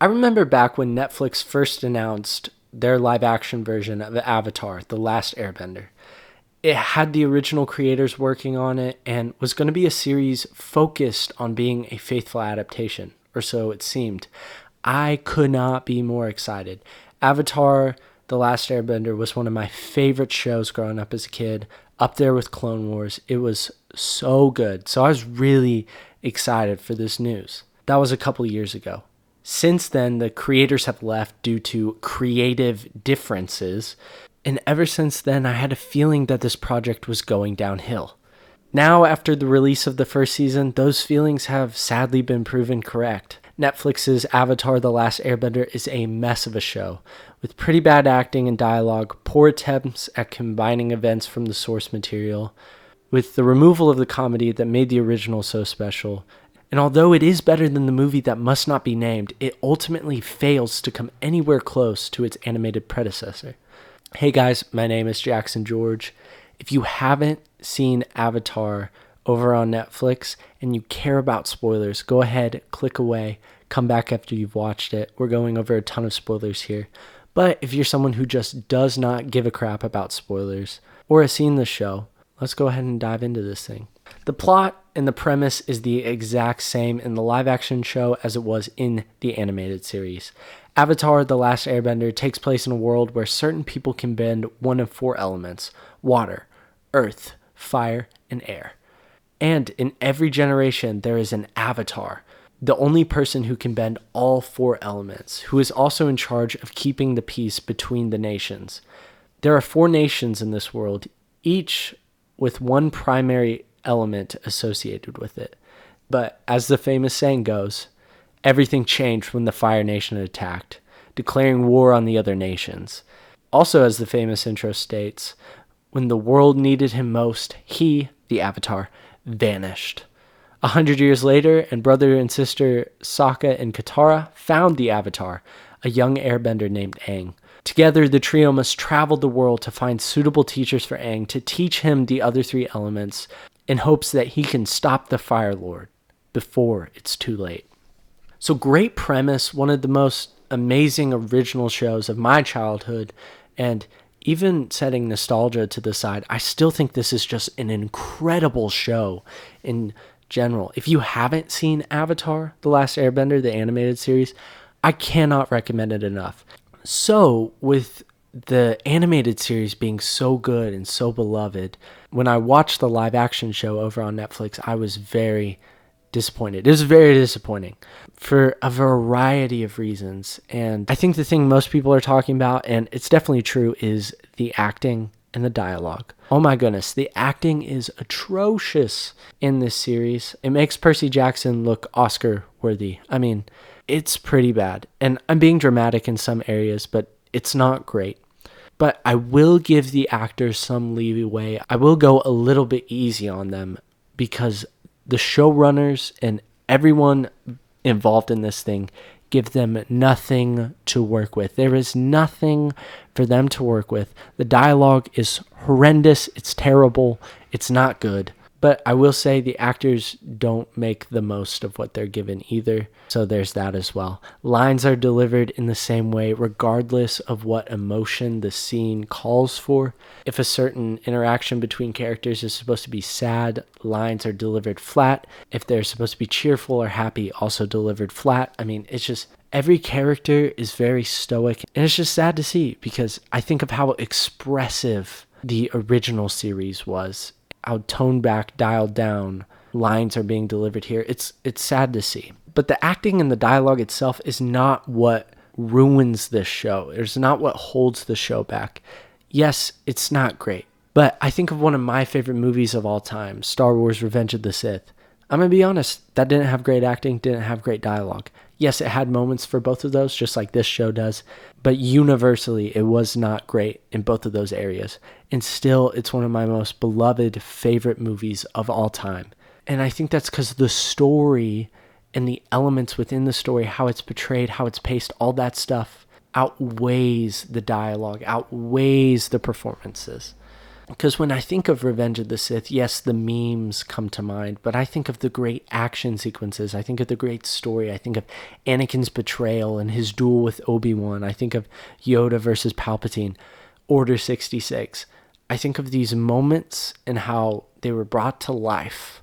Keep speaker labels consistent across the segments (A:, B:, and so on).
A: I remember back when Netflix first announced their live action version of Avatar The Last Airbender. It had the original creators working on it and was going to be a series focused on being a faithful adaptation, or so it seemed. I could not be more excited. Avatar The Last Airbender was one of my favorite shows growing up as a kid, up there with Clone Wars. It was so good. So I was really excited for this news. That was a couple years ago. Since then, the creators have left due to creative differences. And ever since then, I had a feeling that this project was going downhill. Now, after the release of the first season, those feelings have sadly been proven correct. Netflix's Avatar The Last Airbender is a mess of a show, with pretty bad acting and dialogue, poor attempts at combining events from the source material, with the removal of the comedy that made the original so special. And although it is better than the movie that must not be named, it ultimately fails to come anywhere close to its animated predecessor. Hey guys, my name is Jackson George. If you haven't seen Avatar over on Netflix and you care about spoilers, go ahead, click away, come back after you've watched it. We're going over a ton of spoilers here. But if you're someone who just does not give a crap about spoilers or has seen the show, let's go ahead and dive into this thing. The plot and the premise is the exact same in the live action show as it was in the animated series. Avatar The Last Airbender takes place in a world where certain people can bend one of four elements: water, earth, fire, and air. And in every generation, there is an avatar, the only person who can bend all four elements, who is also in charge of keeping the peace between the nations. There are 4 nations in this world, each with one primary element associated with it. But as the famous saying goes, everything changed when the Fire Nation attacked, declaring war on the other nations. Also, as the famous intro states, when the world needed him most, he, the Avatar, vanished. 100 years later, and brother and sister Sokka and Katara found the Avatar, a young airbender named Aang. Together, the trio must travel the world to find suitable teachers for Aang to teach him the other 3 elements in hopes that he can stop the Fire Lord before it's too late. So great premise, one of the most amazing original shows of my childhood, and even setting nostalgia to the side, I still think this is just an incredible show in general. If you haven't seen Avatar The Last Airbender, the animated series, I cannot recommend it enough. So, with the animated series being so good and so beloved, when I watched the live action show over on Netflix, I was very disappointed. It was very disappointing for a variety of reasons. And I think the thing most people are talking about, and it's definitely true, is the acting and the dialogue. Oh my goodness, the acting is atrocious in this series. It makes Percy Jackson look Oscar worthy. I mean, it's pretty bad. And I'm being dramatic in some areas, but it's not great. But I will give the actors some leeway. I will go a little bit easy on them because the showrunners and everyone involved in this thing give them nothing to work with. There is nothing for them to work with. The dialogue is horrendous. It's terrible. It's not good. But I will say the actors don't make the most of what they're given either. So there's that as well. Lines are delivered in the same way, regardless of what emotion the scene calls for. If a certain interaction between characters is supposed to be sad, lines are delivered flat. If they're supposed to be cheerful or happy, also delivered flat. I mean, it's just every character is very stoic. And it's just sad to see because I think of how expressive the original series was. How toned back, dialed down lines are being delivered here. It's sad to see. But the acting and the dialogue itself is not what ruins this show. It's not what holds the show back. Yes, it's not great. But I think of one of my favorite movies of all time, Star Wars Revenge of the Sith. I'm going to be honest, that didn't have great acting, didn't have great dialogue. Yes, it had moments for both of those, just like this show does, but universally, it was not great in both of those areas. And still, it's one of my most beloved, favorite movies of all time. And I think that's because the story and the elements within the story, how it's portrayed, how it's paced, all that stuff outweighs the dialogue, outweighs the performances. Because when I think of Revenge of the Sith, yes, the memes come to mind, but I think of the great action sequences. I think of the great story. I think of Anakin's betrayal and his duel with Obi-Wan. I think of Yoda versus Palpatine, Order 66. I think of these moments and how they were brought to life,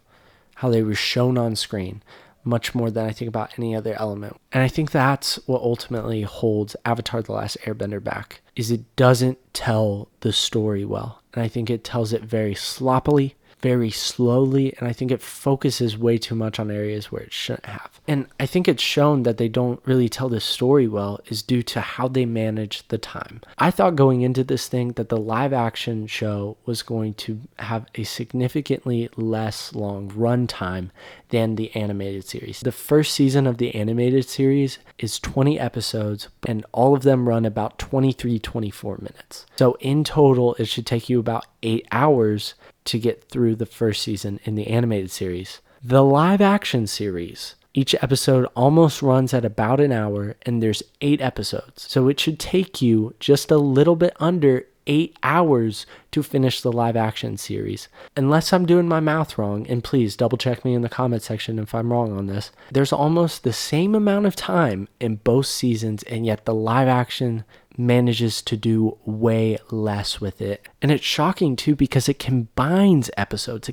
A: how they were shown on screen, much more than I think about any other element. And I think that's what ultimately holds Avatar The Last Airbender back, is it doesn't tell the story well. And I think it tells it very sloppily, very slowly, and I think it focuses way too much on areas where it shouldn't have. And I think it's shown that they don't really tell the story well is due to how they manage the time. I thought going into this thing that the live action show was going to have a significantly less long run time than the animated series. The first season of the animated series is 20 episodes, and all of them run about 24 minutes. So in total, it should take you about 8 hours to get through the first season in the animated series. The live action series, each episode almost runs at about an hour, and there's 8 episodes. So it should take you just a little bit under 8 hours to finish the live action series. Unless I'm doing my math wrong, and please double check me in the comment section if I'm wrong on this, there's almost the same amount of time in both seasons, and yet the live action manages to do way less with it. And it's shocking too, because it combines episodes,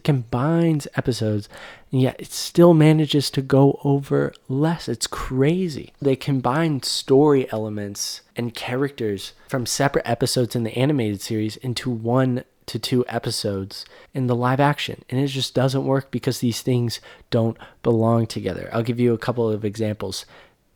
A: and yet it still manages to go over less. It's crazy. They combine story elements and characters from separate episodes in the animated series into 1 to 2 episodes in the live action, and it just doesn't work because these things don't belong together. I'll give you a couple of examples.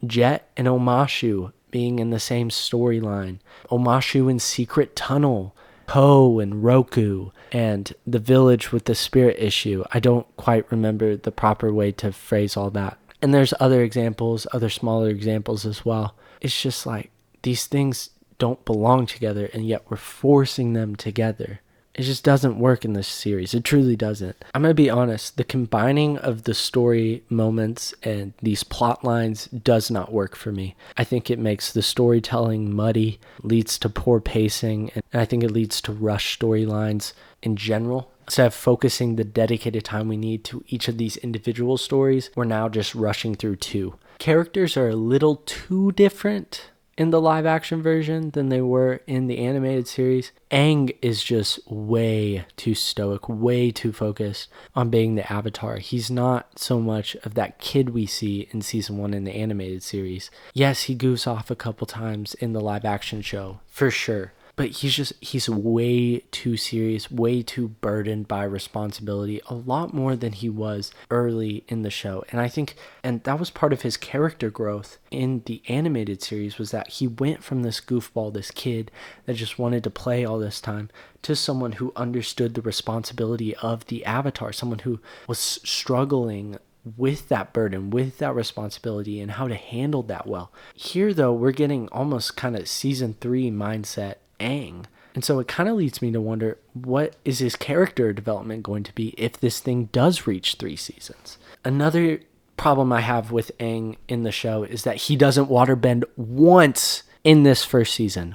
A: Jet and Omashu being in the same storyline, Omashu in Secret Tunnel, Poe and Roku, and the village with the spirit issue. I don't quite remember the proper way to phrase all that. And there's other examples, other smaller examples as well. It's just like these things don't belong together, and yet we're forcing them together. It just doesn't work in this series. It truly doesn't. I'm going to be honest. The combining of the story moments and these plot lines does not work for me. I think it makes the storytelling muddy, leads to poor pacing, and I think it leads to rushed storylines in general. Instead of focusing the dedicated time we need to each of these individual stories, we're now just rushing through 2. Characters are a little too different in the live action version than they were in the animated series. Aang is just way too stoic, way too focused on being the Avatar. He's not so much of that kid we see in season 1 in the animated series. Yes, he goofs off a couple times in the live action show, for sure. But he's way too serious, way too burdened by responsibility, a lot more than he was early in the show. And that was part of his character growth in the animated series, was that he went from this goofball, this kid that just wanted to play all this time, to someone who understood the responsibility of the Avatar, someone who was struggling with that burden, with that responsibility, and how to handle that well. Here, though, we're getting almost kind of season 3 mindset Aang. And so it kind of leads me to wonder, what is his character development going to be if this thing does reach 3 seasons? Another problem I have with Aang in the show is that he doesn't waterbend once in this first season.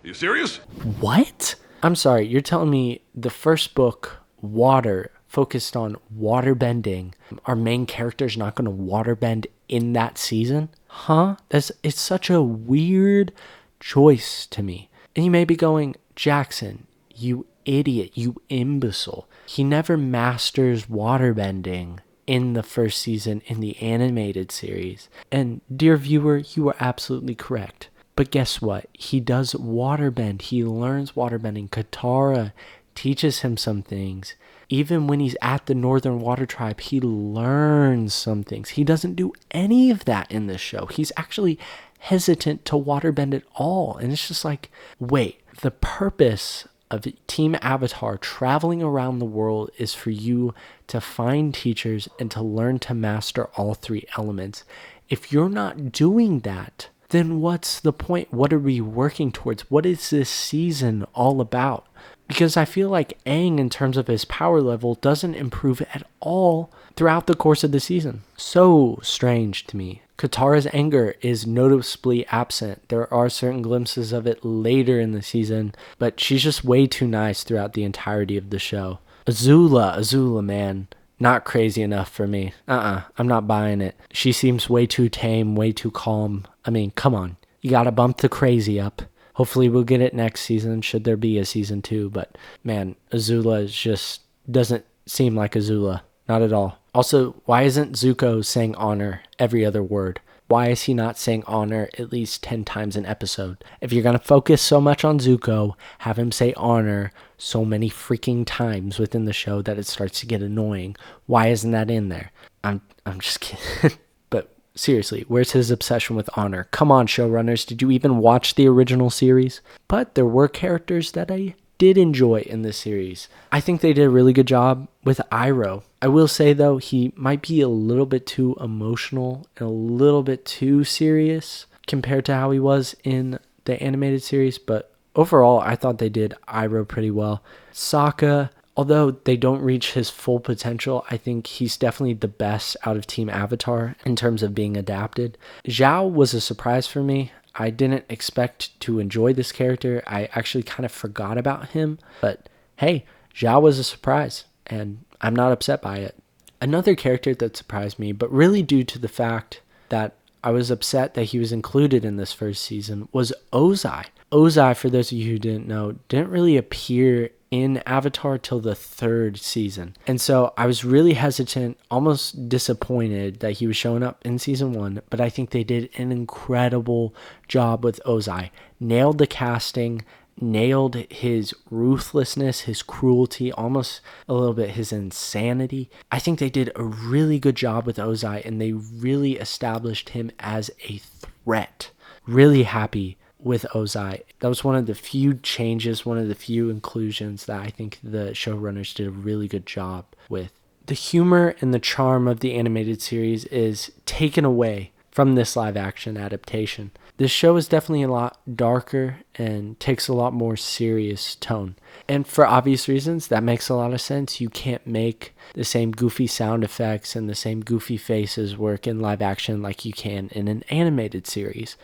B: You serious?
A: What? I'm sorry, you're telling me the first book, Water, focused on waterbending. Our main character's not going to waterbend in that season? Huh? It's such a weird choice to me. And you may be going, Jackson, you idiot, you imbecile. He never masters waterbending in the first season in the animated series. And dear viewer, you are absolutely correct. But guess what? He does waterbend. He learns waterbending. Katara teaches him some things. Even when he's at the Northern Water Tribe, he learns some things. He doesn't do any of that in this show. He's actually hesitant to waterbend at all. And it's just like, wait, the purpose of Team Avatar traveling around the world is for you to find teachers and to learn to master all 3 elements. If you're not doing that, then what's the point? What are we working towards? What is this season all about? Because I feel like Aang, in terms of his power level, doesn't improve at all throughout the course of the season. So strange to me. Katara's anger is noticeably absent. There are certain glimpses of it later in the season, but she's just way too nice throughout the entirety of the show. Azula, man. Not crazy enough for me. I'm not buying it. She seems way too tame, way too calm. I mean, come on. You gotta bump the crazy up. Hopefully we'll get it next season, should there be a season 2. But, man, Azula just doesn't seem like Azula. Not at all. Also, why isn't Zuko saying honor every other word? Why is he not saying honor at least 10 times an episode? If you're going to focus so much on Zuko, have him say honor so many freaking times within the show that it starts to get annoying. Why isn't that in there? I'm just kidding. But seriously, where's his obsession with honor? Come on, showrunners. Did you even watch the original series? But there were characters that I did enjoy in this series. I think they did a really good job with Iroh. I will say, though, he might be a little bit too emotional and a little bit too serious compared to how he was in the animated series, but overall, I thought they did Iroh pretty well. Sokka, although they don't reach his full potential, I think he's definitely the best out of Team Avatar in terms of being adapted. Zhao was a surprise for me. I didn't expect to enjoy this character. I actually kind of forgot about him. But hey, Zhao was a surprise, and I'm not upset by it. Another character that surprised me, but really due to the fact that I was upset that he was included in this first season, was Ozai. Ozai, for those of you who didn't know, didn't really appear in Avatar till the 3rd season. And so I was really hesitant, almost disappointed that he was showing up in season 1, but I think they did an incredible job with Ozai. Nailed the casting, nailed his ruthlessness, his cruelty, almost a little bit his insanity. I think they did a really good job with Ozai, and they really established him as a threat. Really happy with Ozai. That was one of the few changes, one of the few inclusions that I think the showrunners did a really good job with. The humor and the charm of the animated series is taken away from this live action adaptation. This show is definitely a lot darker and takes a lot more serious tone. And for obvious reasons, that makes a lot of sense. You can't make the same goofy sound effects and the same goofy faces work in live action like you can in an animated series.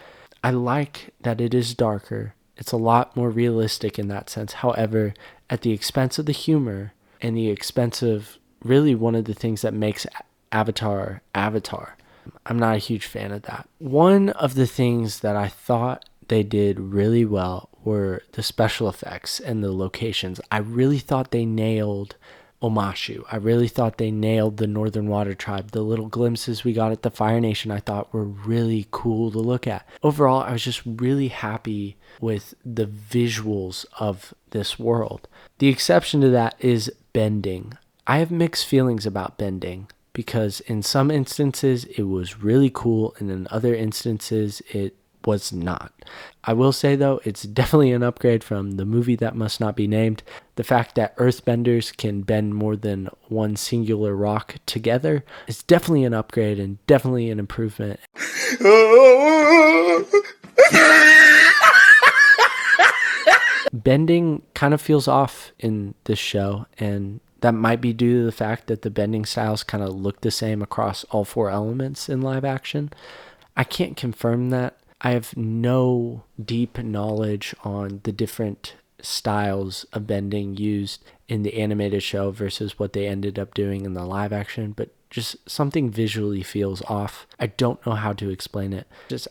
A: I like that it is darker. It's a lot more realistic in that sense. However, at the expense of the humor and the expense of really one of the things that makes Avatar, I'm not a huge fan of that. One of the things that I thought they did really well were the special effects and the locations. I really thought they nailed Omashu. I really thought they nailed the Northern Water Tribe. The little glimpses we got at the Fire Nation I thought were really cool to look at. Overall, I was just really happy with the visuals of this world. The exception to that is bending. I have mixed feelings about bending because in some instances it was really cool and in other instances it was not. I will say, though, it's definitely an upgrade from the movie that must not be named. The fact that earthbenders can bend more than one singular rock together is definitely an upgrade and definitely an improvement. Bending kind of feels off in this show, and that might be due to the fact that the bending styles kind of look the same across all 4 elements in live action. I can't confirm that. I have no deep knowledge on the different styles of bending used in the animated show versus what they ended up doing in the live action, but just something visually feels off. I don't know how to explain it.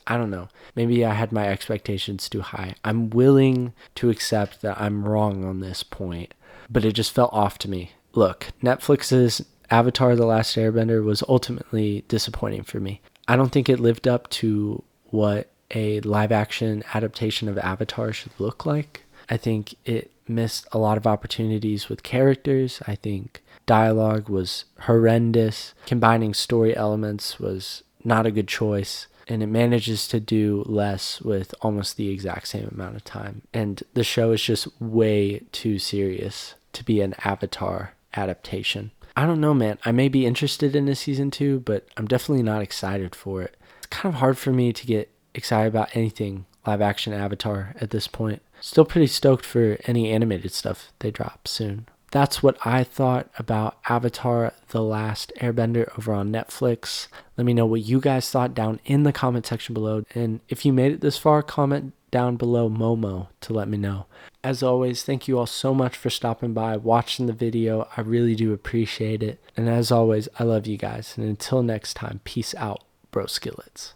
A: I don't know. Maybe I had my expectations too high. I'm willing to accept that I'm wrong on this point, but it just felt off to me. Look, Netflix's Avatar The Last Airbender was ultimately disappointing for me. I don't think it lived up to what a live action adaptation of Avatar should look like. I think it missed a lot of opportunities with characters. I think dialogue was horrendous. Combining story elements was not a good choice. And it manages to do less with almost the exact same amount of time. And the show is just way too serious to be an Avatar adaptation. I don't know, man. I may be interested in a season 2, but I'm definitely not excited for it. It's kind of hard for me to get excited about anything live action Avatar at this point. Still pretty stoked for any animated stuff they drop soon. that's what I thought about Avatar The Last Airbender over on Netflix. Let me know what you guys thought down in the comment section below. And if you made it this far, comment down below Momo to let me know. As always, thank you all so much for stopping by, watching the video. I really do appreciate it. And as always, I love you guys. And until next time, peace out, bro skillets.